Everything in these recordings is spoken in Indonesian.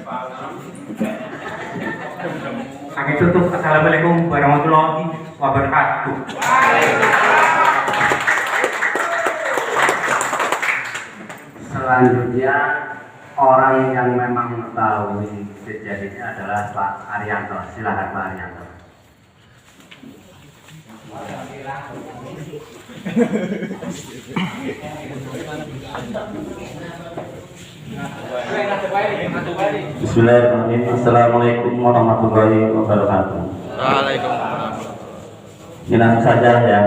Kami tutup. Assalamualaikum warahmatullahi wabarakatuh. Selanjutnya orang yang memang mengetahui kejadiannya adalah Pak Arianto. Silakan Pak Arianto. Bismillahirrahmanirrahim. Assalamualaikum warahmatullahi wabarakatuh. Waalaikumsalam. Langsung saja ya.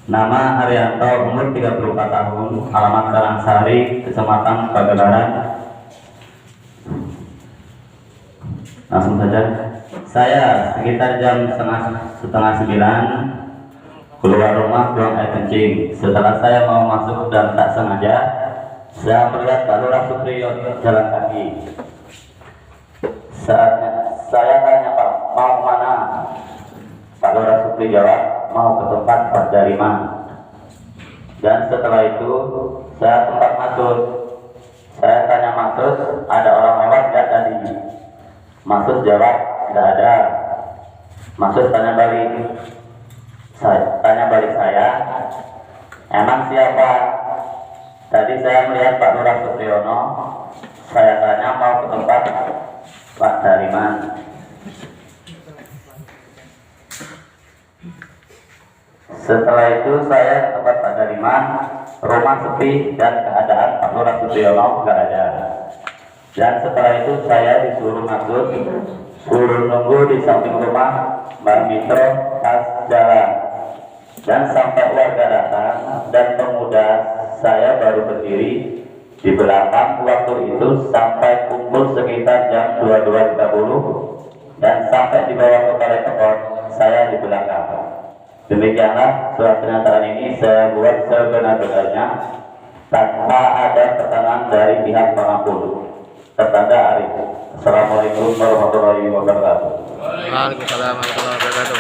Nama Arianto, umur 34 tahun, alamat Karangsari, Kecamatan Pagelaran. Langsung saja. Saya sekitar jam setengah 9 keluar rumah buang air kencing. Setelah saya mau masuk dan tak sengaja saya melihat Pak Lurah Supriyo jalan kaki. Saatnya saya tanya, Pak, mau kemana? Pak Lurah Supriyo jawab, mau ke tempat Pak Dariman. Dan setelah itu saya tempat masuk. Saya tanya Masus, ada orang lewat nggak tadi? Masus jawab, nggak ada. Masus tanya balik saya, emang siapa? Tadi saya melihat Pak Lurah Supriyono. Saya tanya mau ke tempat Pak Dariman. Setelah itu saya ke tempat Pak Dariman, rumah sepi dan keadaan Pak Lurah Supriyono nggak ada. Dan setelah itu saya disuruh masuk, suruh nunggu di samping rumah Mbak Mitro pas jalan. Dan sampai warga datang dan pemuda saya baru berdiri di belakang waktu itu sampai kumpul sekitar jam 22.30 dan sampai dibawa ke balai tekor saya di belakang. Demikianlah surat pernyataan ini saya buat sebenar-benarnya tanpa ada tekanan dari pihak manapun. Tertanda Arif. Assalamualaikum warahmatullahi wabarakatuh. Waalaikumsalam warahmatullahi wabarakatuh.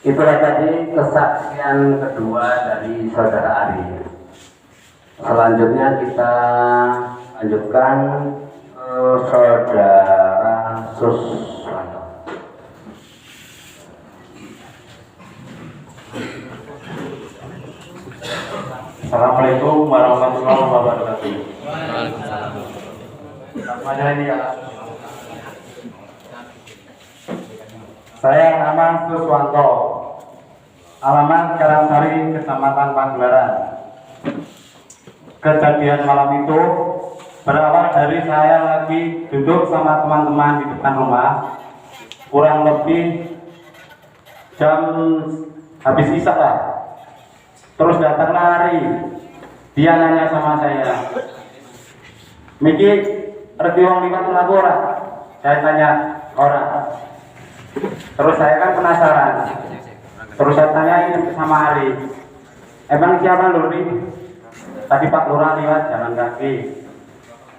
Itulah tadi kesaksian kedua dari saudara Ari. Selanjutnya kita lanjutkan saudara Suswanto. Assalamualaikum warahmatullahi wabarakatuh. Waalaikumsalam. Namanya ini ya. Saya nama Suswanto, alamat Karangsari, Kecamatan Pagelaran. Kejadian malam itu berawal dari saya lagi duduk sama teman-teman di depan rumah, kurang lebih jam habis isya lah. Terus datang lari, dia nanya sama saya, Miki, reti wong liwat lagu ora? Saya tanya, ora. Terus saya kan penasaran. Terus saya tanyain sama Ari, emang siapa Luri? Tadi Pak Lurah lewat jalan kaki.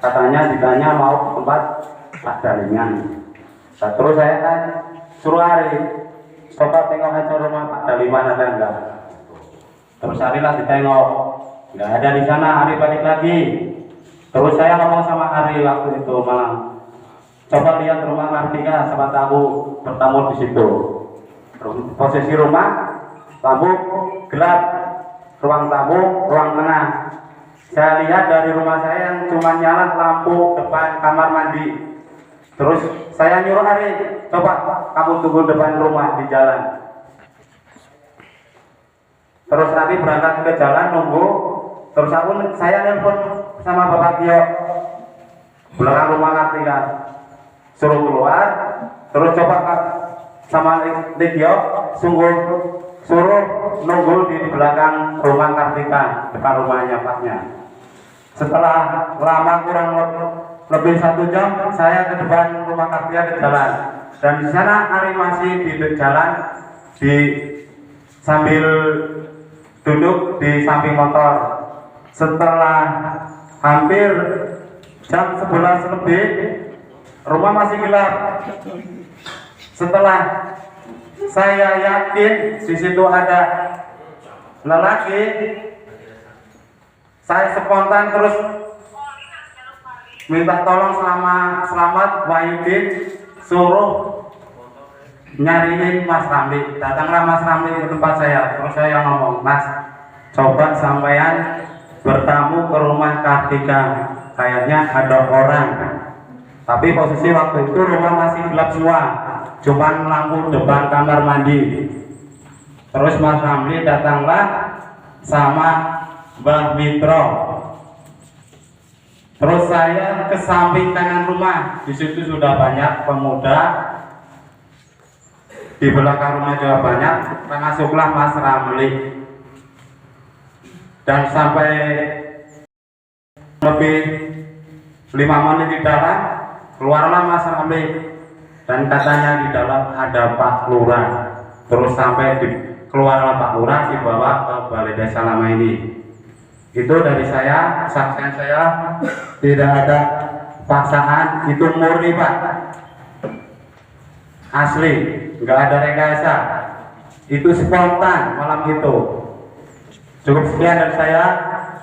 Katanya ditanya mau ke tempat Pak Dalingan. Nah, terus saya tanya, suruh Ari, coba tengok aja rumah Pak Dalingan ada enggak? Terus Ari lah ditengok, nggak ada di sana. Ari balik lagi. Terus saya ngomong sama Ari waktu itu malam, coba lihat rumah Kartika, siapa tahu bertamu di situ. Posisi rumah, lampu gelap, ruang tamu, ruang tengah. Saya lihat dari rumah saya yang cuma nyala lampu depan kamar mandi. Terus saya nyuruh Ari, coba kamu tunggu depan rumah di jalan. Terus Ari berangkat ke jalan nunggu. Terus saya nelpon sama Bapak Tio, belakang rumah Kartika, suruh keluar. Terus coba sama Tio suruh nunggu di belakang rumah Kartika, depan rumahnya Paknya. Setelah lama kurang lebih 1 jam, saya ke depan rumah Kartika ke jalan. Dan di sana Ari masih di jalan sambil duduk di samping motor. Setelah hampir jam 11 lebih, rumah masih gelap. Setelah saya yakin di situ ada lelaki, Saya spontan terus minta tolong selamat Wahyudin, suruh nyariin Mas Ramli. Datanglah Mas Ramli ke tempat saya, terus saya ngomong, Mas, coba sampean bertamu ke rumah Kartika, kayaknya ada orang. Tapi posisi waktu itu rumah masih gelap semua, cuman lampu depan kamar mandi. Terus Mas Ramli datanglah sama Mbah Mitro. Terus saya ke samping kanan rumah, di situ sudah banyak pemuda, di belakang rumah juga banyak. Masuklah Mas Ramli, dan sampai lebih 5 menit di dalam, keluarlah Mas Ramli, dan katanya di dalam ada Pak Lurah. Terus sampai keluarlah Pak Lurah, dibawa ke Balai Desa Lama ini. Itu dari saya, kesaksian saya, tidak ada paksaan, itu murni Pak, asli, nggak ada rekayasa, itu spontan malam itu. Cukup sekian dari saya.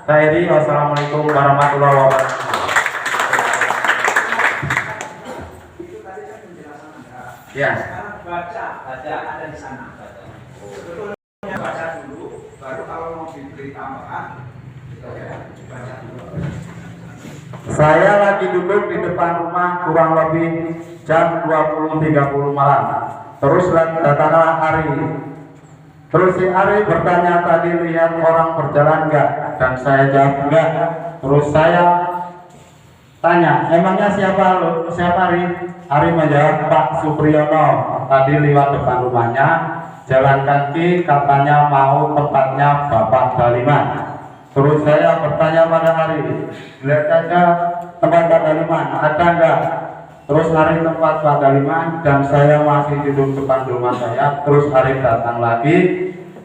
Khairi, wassalamualaikum warahmatullahi wabarakatuh. Ya. Baca ada di sana. Baca dulu, baru kalau mau diberi tambahan, baca dulu. Saya lagi duduk di depan rumah kurang lebih jam 20.30 malam. Terus datanglah Ari. Terus si Ari bertanya, tadi lihat orang berjalan enggak? Dan saya jawab enggak. Terus saya tanya, emangnya siapa Ari? Ari menjawab, Pak Supriyono. Tadi lewat depan rumahnya, jalan kaki, katanya mau tempatnya Bapak Daliman. Terus saya bertanya pada Ari, lihat aja tempat Pak Daliman, ada enggak? Terus Ari tempat Pak Daliman, dan saya masih duduk depan rumah saya. Terus Ari datang lagi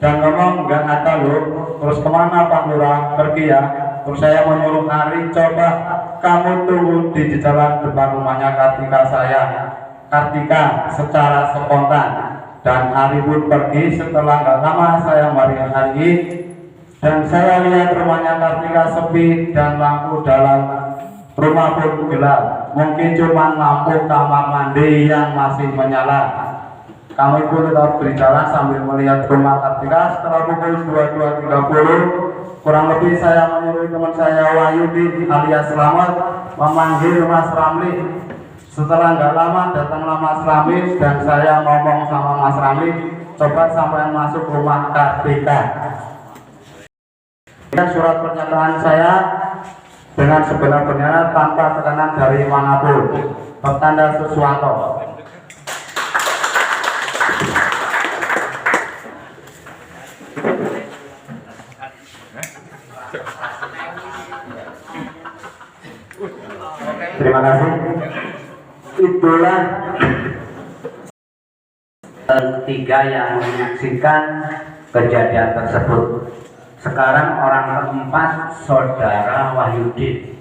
dan ngomong, enggak ada loh. Terus kemana Pak Lurah? Pergi ya. Terus saya menyuruh Ari, coba kamu tunggu di jalan depan rumahnya Kartika secara spontan. Dan Ari pun pergi. Setelah nggak lama saya melihat Ari, dan saya lihat rumahnya Kartika sepi dan lampu dalam rumah pun gelap. Mungkin cuma lampu kamar mandi yang masih menyala. Kami pun tetap berjalan sambil melihat rumah Kartika. Setelah pukul 22.30 kurang lebih, saya menyuruh teman saya Wahyudi alias Slamet memanggil Mas Ramli. Setelah nggak lama datanglah Mas Ramli, dan saya ngomong sama Mas Ramli, coba sampai masuk rumah Kartika. Dan surat pernyataan saya dengan sebenar-benarnya tanpa tekanan dari manapun, bertanda Suswanto. Terima kasih. Itulah Tiga yang menyaksikan kejadian tersebut. Sekarang orang keempat, Saudara Wahyudin.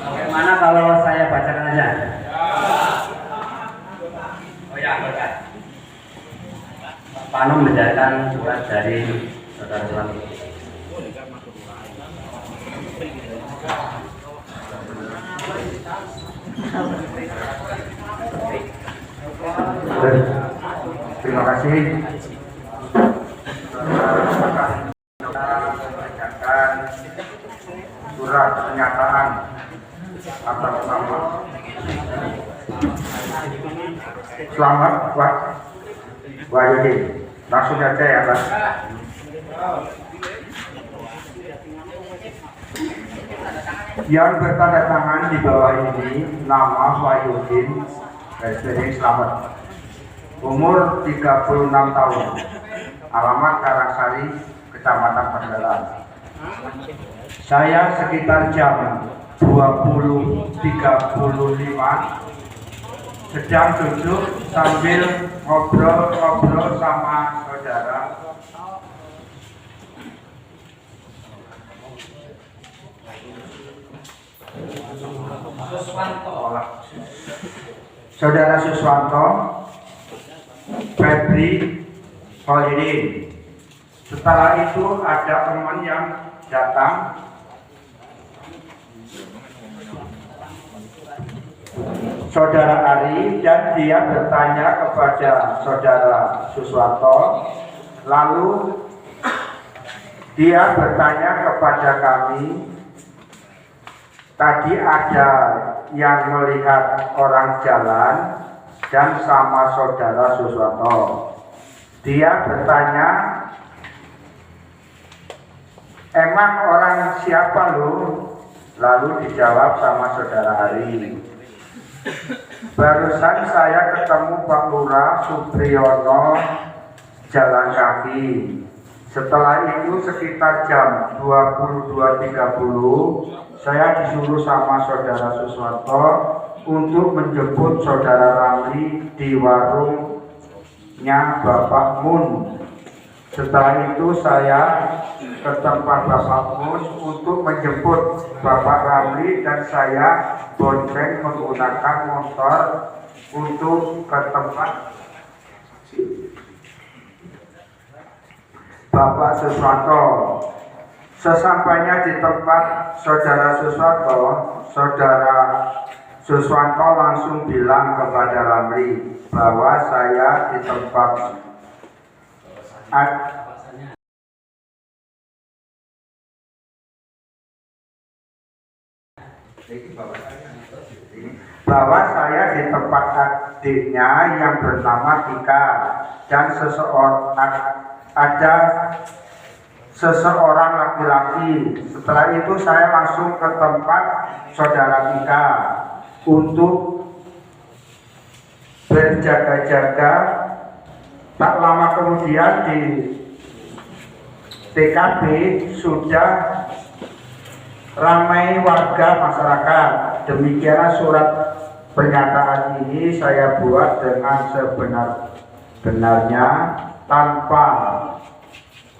Bagaimana kalau saya bacakan aja? Oh ya, baca. Pak Anu menjadikan surat dari Saudara Suami. Terima kasih. Bacakan surat pernyataan atas nama Selamat Pak Wahyudin. Langsung saja ya Pak. Yang bertanda tangan di bawah ini nama Wahyudin SPD Slamet, umur 36 tahun, alamat Karangsari, Kecamatan Panggalan. Saya sekitar jam 20.35 sedang duduk sambil ngobrol-ngobrol sama saudara Saudara Suswanto, Febri, Holidin. Setelah itu ada teman yang datang, Saudara Ari, dan dia bertanya kepada Saudara Suswanto, lalu dia bertanya kepada kami, tadi ada yang melihat orang jalan dan sama Saudara Suswanto. Dia bertanya, emang orang siapa lu? Lalu dijawab sama Saudara Ari, barusan saya ketemu Pak Lurah Supriyono jalan kaki. Setelah itu sekitar jam 22.30 saya disuruh sama Saudara Suswanto untuk menjemput Saudara Ramli di warungnya Bapak Mun. Setelah itu saya ke tempat Bapak Mun untuk menjemput Bapak Ramli dan saya bonceng menggunakan motor untuk ke tempat Bapak Suswanto. Sesampainya di tempat Saudara Suswanto, Saudara Suswanto langsung bilang kepada Ramli bahwa saya di tempat adiknya yang bernama Tika dan ada seseorang laki-laki. Setelah itu saya langsung ke tempat Saudara Tika untuk berjaga-jaga. Tak lama kemudian di TKP sudah ramai warga masyarakat. Demikianlah surat pernyataan ini saya buat dengan sebenar-benarnya tanpa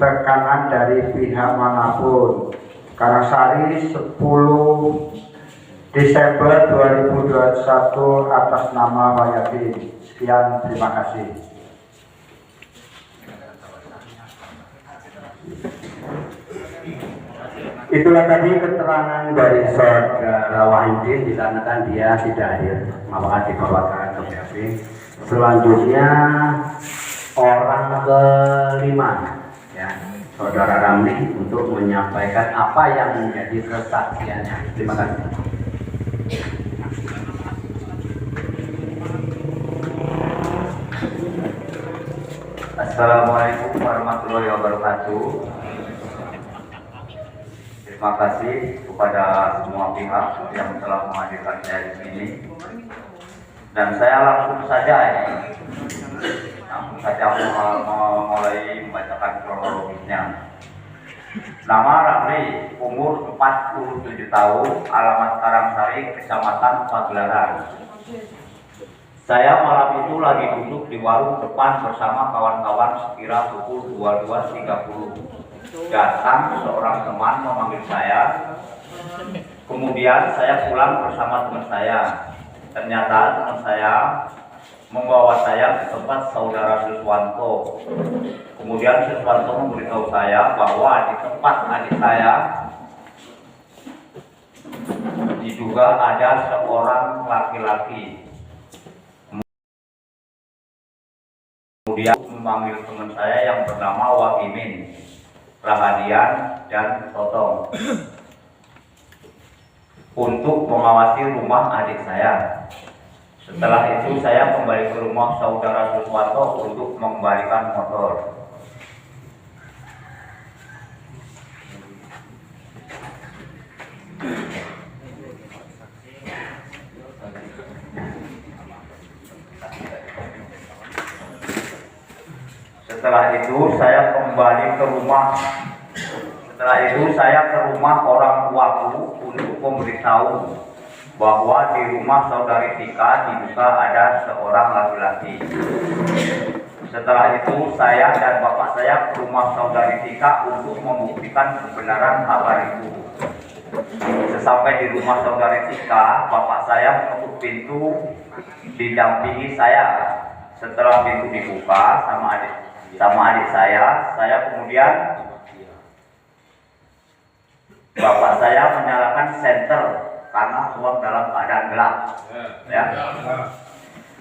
tekanan dari pihak manapun. Karangsari 10 Desember 2021 atas nama Wayati. Sekian, terima kasih. Itulah tadi keterangan dari Saudara Wahidin, dikarenakan dia tidak hadir, maka dibawakan ke BAP. Selanjutnya orang kelima, ya, Saudara Ramli untuk menyampaikan apa yang menjadi kesaksiannya. Terima kasih. Assalamualaikum warahmatullahi wabarakatuh. Terima kasih kepada semua pihak yang telah menghadirkan saya di sini. Dan saya langsung saja mulai membacakan kronologisnya. Nama Ramli, umur 47 tahun, alamat Karangsari, Kecamatan Pagelaran. Saya malam itu lagi duduk di warung depan bersama kawan-kawan sekira pukul 22.30. Datang seorang teman memanggil saya. Kemudian saya pulang bersama teman saya. Ternyata teman saya membawa saya ke tempat Saudara Suswanto. Kemudian Suswanto memberitahu saya bahwa di tempat adik saya diduga ada seorang laki-laki. Kemudian memanggil teman saya yang bernama Wakimin, Rahadian, dan Totong untuk mengawasi rumah adik saya. Setelah itu saya kembali ke rumah Saudara Suswanto untuk mengembalikan motor. Setelah itu saya kembali ke rumah. Setelah itu saya ke rumah orang tuaku untuk memberitahu bahwa di rumah Saudari Tika diduga ada seorang laki-laki. Setelah itu saya dan bapak saya ke rumah Saudari Tika untuk membuktikan kebenaran kabar itu. Sesampai di rumah saudari Tika, bapak saya menutup pintu didampingi saya. Setelah pintu dibuka sama adik saya kemudian bapak saya menyalakan senter karena ruang dalam keadaan gelap. Ya.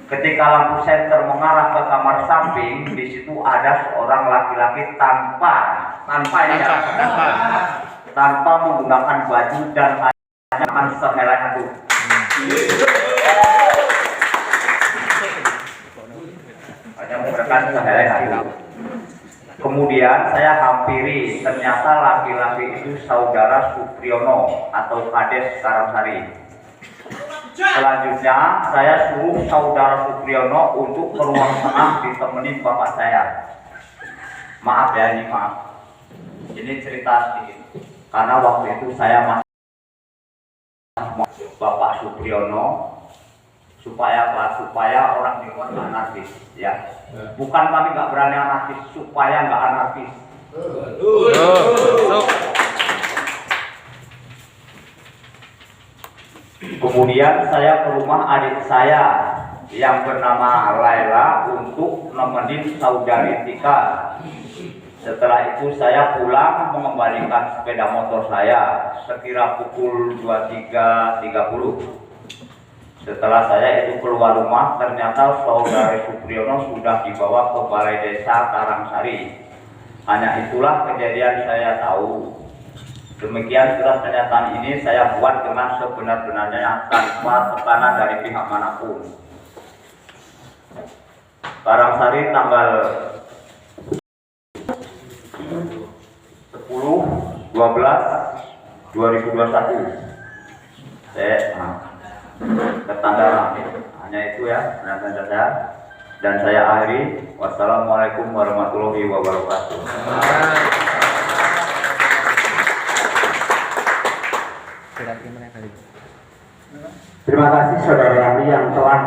Ketika lampu senter mengarah ke kamar samping, di situ ada seorang laki-laki tanpa menggunakan baju dan hanya sehelai handuk. Hanya menggunakan sehelai handuk. Kemudian saya hampiri, ternyata laki-laki itu saudara Supriyono atau Kades Karangsari. Selanjutnya saya suruh saudara Supriyono untuk ke ruang tengah ditemani bapak saya. Maaf ya, ini cerita sedikit. Karena waktu itu saya masih bapak Supriyono supaya orang di luar nggak anarkis, ya. Bukan kami nggak berani anarkis, supaya nggak anarkis. Kemudian saya ke rumah adik saya yang bernama Laila untuk nemenin saudari Tika. Setelah itu saya pulang mengembalikan sepeda motor saya sekira pukul 23.30. Setelah saya itu keluar rumah, ternyata saudari Supriyono sudah dibawa ke Balai Desa Karangsari. Hanya itulah kejadian saya tahu. Demikian surat pernyataan ini saya buat dengan sebenar-benarnya tanpa tekanan dari pihak manapun. Karangsari tanggal 10/12/2021. Ketanda hanya itu ya pernyataan saya, dan saya akhiri. Wassalamualaikum warahmatullahi wabarakatuh. Terima kasih saudara Ramli yang telah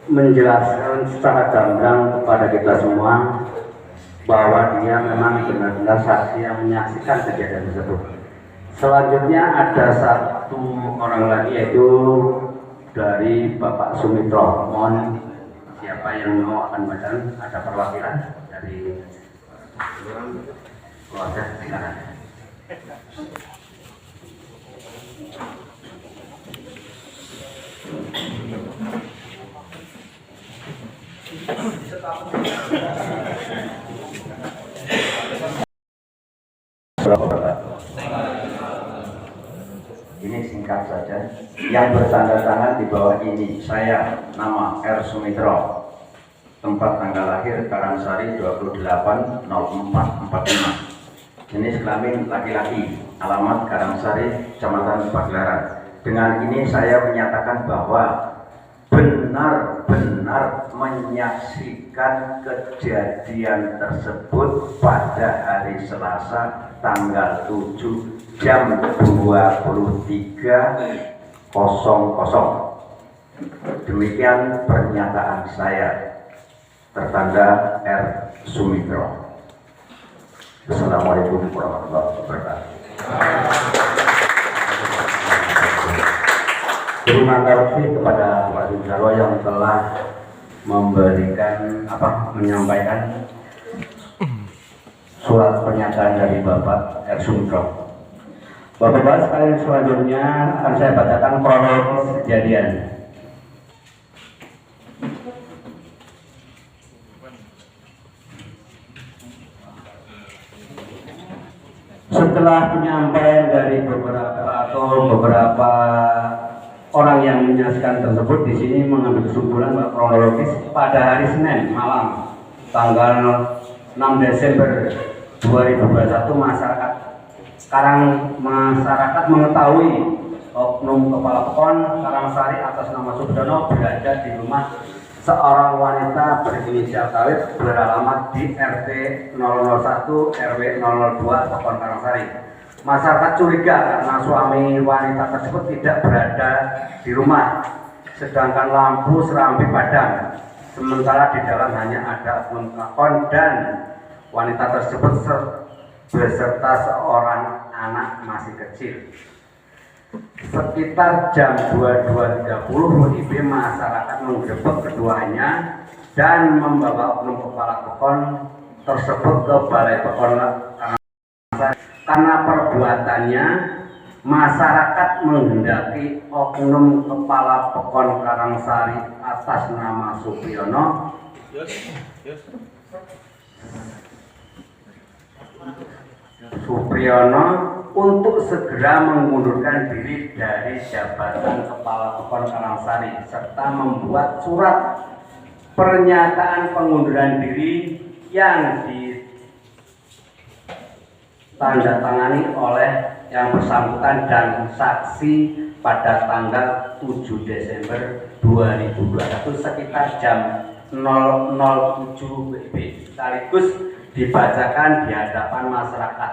menjelaskan secara gamblang kepada kita semua bahwa dia memang benar-benar saksi yang menyaksikan kejadian tersebut. Selanjutnya ada satu orang lagi, yaitu dari Bapak Sumitro. Mohon siapa yang mau akan baca, ada perwakilan dari keluarga, silakan. Ini singkat saja. Yang bertanda tangan di bawah ini saya, nama R. Sumitro, tempat tanggal lahir Karangsari 28/04/45, jenis kelamin laki-laki, alamat Karangsari, Kecamatan Pagelaran. Dengan ini saya menyatakan bahwa benar-benar menyaksikan kejadian tersebut pada hari Selasa tanggal 7 jam 23.00. Demikian pernyataan saya. Tertanda R. Sumitro. Assalamualaikum warahmatullahi wabarakatuh. Terima kasih kepada Pak Sujarwo yang telah menyampaikan surat pernyataan dari Bapak R. Sumitro. Bapak-bapak sekalian, selanjutnya akan saya bacakan kronologis kejadian. Setelah penyampaian dari beberapa orang yang menyaksikan tersebut, di sini mengambil kesimpulan bahwa kronologis pada hari Senin malam tanggal 6 Desember 2021 masyarakat mengetahui oknum kepala PON Karangsari atas nama Supriyono berada di rumah seorang wanita berinisial KW beralamat di RT 001 RW 002 PON Karangsari. Masyarakat curiga karena suami wanita tersebut tidak berada di rumah, sedangkan lampu serambi padam, sementara di dalam hanya ada oknum PON dan wanita tersebut beserta seorang anak masih kecil. sekitar jam 22.30 WIB masyarakat menggerebek keduanya dan membawa oknum kepala pekon tersebut ke Balai Pekon karena perbuatannya masyarakat menghendaki oknum kepala Pekon Karangsari atas nama Supriyono untuk segera mengundurkan diri dari jabatan Kepala Pekon Karangsari serta membuat surat pernyataan pengunduran diri yang ditandatangani oleh yang bersangkutan dan saksi pada tanggal 7 Desember 2021 sekitar jam 007 WIB sekaligus dibacakan di hadapan masyarakat.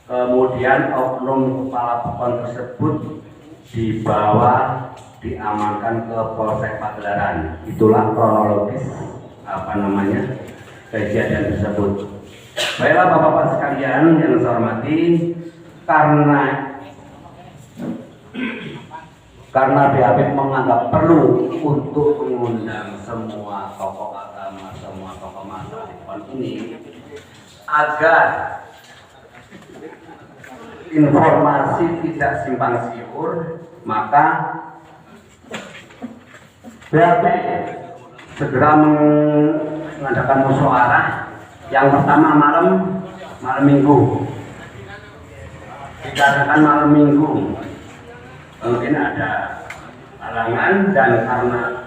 Kemudian oknum kepala pekon tersebut diamankan ke Polsek Pagelaran. Itulah kronologis kejadian tersebut. Baiklah Bapak-bapak sekalian yang saya hormati, karena BAP menganggap perlu untuk mengundang semua tokoh agama, semua tokoh masyarakat ini agar informasi tidak simpang siur, maka BAP segera mengadakan musyawarah yang pertama malam minggu. Dikarenakan malam minggu mungkin ada halangan dan karena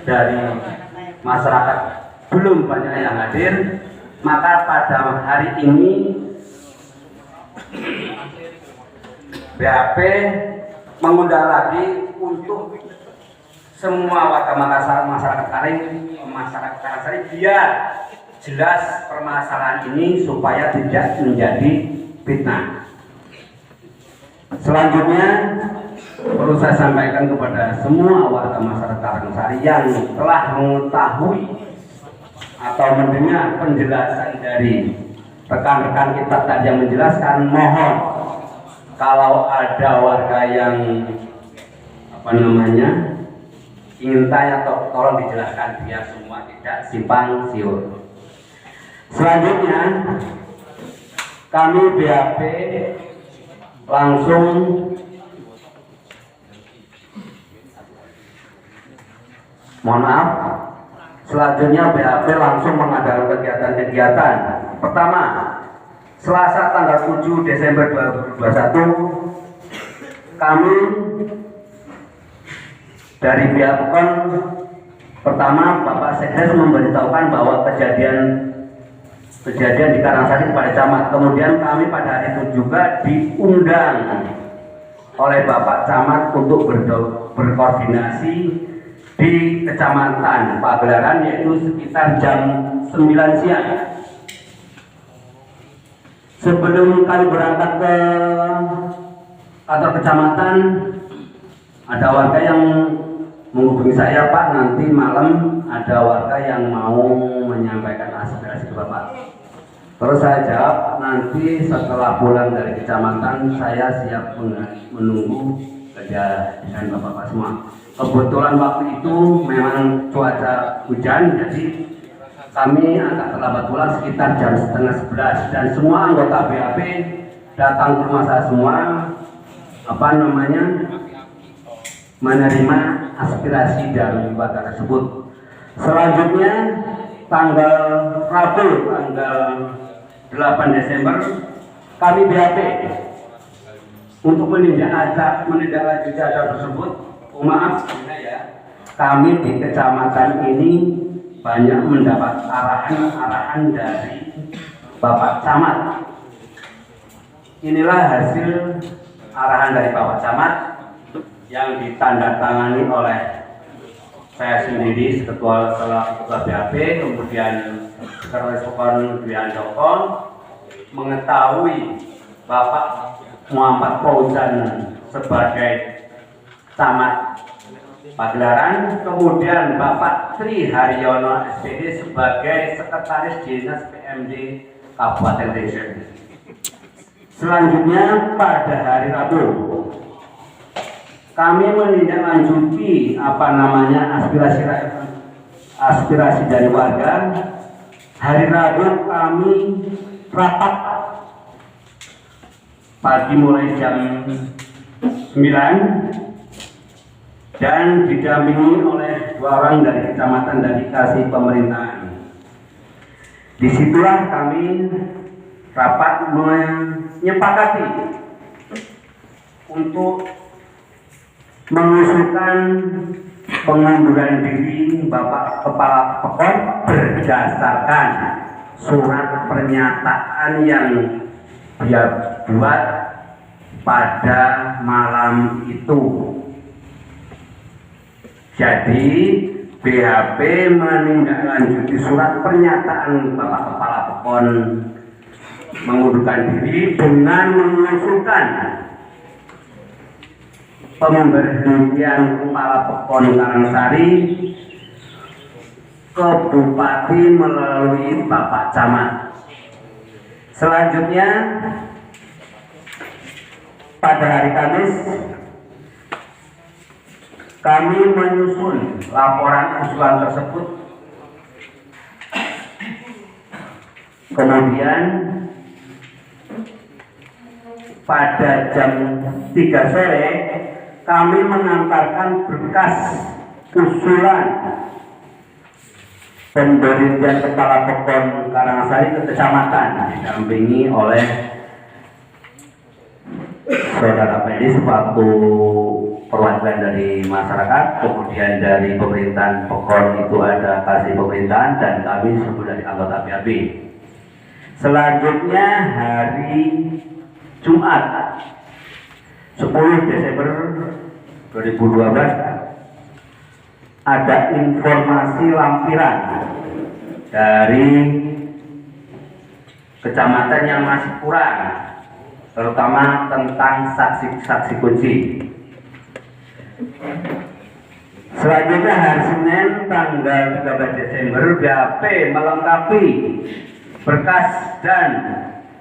dari masyarakat belum banyak yang hadir, maka pada hari ini BAP mengundang lagi untuk semua warga masyarakat Karangsari biar jelas permasalahan ini supaya tidak menjadi fitnah. Selanjutnya perlu saya sampaikan kepada semua warga masyarakat Karangsari yang telah mengetahui atau mendengar penjelasan dari rekan-rekan kita tadi yang menjelaskan, mohon kalau ada warga yang ingin tanya, tolong dijelaskan biar semua tidak simpang siur. Selanjutnya kami BAP langsung selanjutnya BAP langsung mengadakan kegiatan-kegiatan. Pertama, Selasa tanggal 7 Desember 2021 kami dari pihak Pekon pertama Bapak Sekdes memberitahukan bahwa kejadian di Karangsari kepada camat. Kemudian kami pada hari itu juga diundang oleh Bapak Camat untuk berkoordinasi di Kecamatan Pagelaran, yaitu sekitar jam 9 siang. Sebelum kami berangkat ke kantor kecamatan, ada warga yang menghubungi saya, Pak, nanti malam ada warga yang mau menyampaikan aspirasi ke Bapak. Terus saya jawab, nanti setelah pulang dari kecamatan saya siap menunggu kejadian Bapak semua. Kebetulan waktu itu memang cuaca hujan, jadi kami agak terlambat pulang sekitar jam 10:30 dan semua anggota BAP datang ke rumah saya semua menerima aspirasi dari warga tersebut. Selanjutnya tanggal Rabu tanggal 8 Desember kami BAP untuk menindaklanjuti acara tersebut. Kami di kecamatan ini banyak mendapat arahan dari Bapak Camat. Inilah hasil arahan dari Bapak Camat yang ditandatangani oleh saya sendiri ketua BAP, kemudian Sekretaris Pekon Dwi Handoko, mengetahui Bapak Muhammad Fauzan sebagai Camat Pagelaran, kemudian Bapak Tri Haryono SPD sebagai Sekretaris Dinas PMD Kabupaten Desa. Selanjutnya pada hari Rabu kami menindaklanjuti aspirasi dari warga. Hari Rabu kami rapat pagi mulai jam 9 dan didampingi oleh 2 orang dari kecamatan dan dikasih pemerintahan. Disitulah kami rapat menyepakati untuk mengusulkan pengunduran diri Bapak Kepala Pekon berdasarkan surat pernyataan yang dia buat pada malam itu. Jadi BHP menindaklanjuti surat pernyataan Bapak Kepala Pekon mengundurkan diri dengan mengusulkan pemberhentian Kepala Pekon Karangsari ke Bupati melalui Bapak Camat. Selanjutnya pada hari Kamis kami menyusun laporan usulan tersebut. Kemudian pada jam 3 sore kami mengantarkan berkas usulan pemberhentian Kepala Pekon Karangsari ke kecamatan didampingi oleh Saudara Pedi selaku perwakilan dari masyarakat, kemudian dari pemerintahan Pekon itu ada kasih pemerintahan dan kami sebut dari anggota BHP. Selanjutnya hari Jumat 10 Desember 2012 ada informasi lampiran dari kecamatan yang masih kurang, terutama tentang saksi-saksi kunci. Selanjutnya hari Senin tanggal 13 Desember BHP melengkapi berkas dan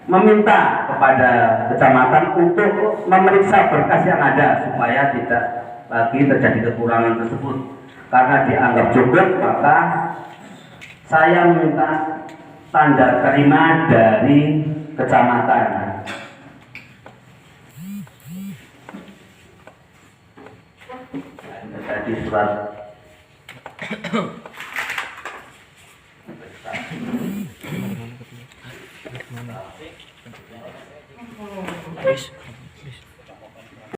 meminta kepada kecamatan untuk memeriksa berkas yang ada supaya tidak lagi terjadi kekurangan tersebut. Karena dianggap cukup, maka saya meminta tanda terima dari kecamatan. Tadi surat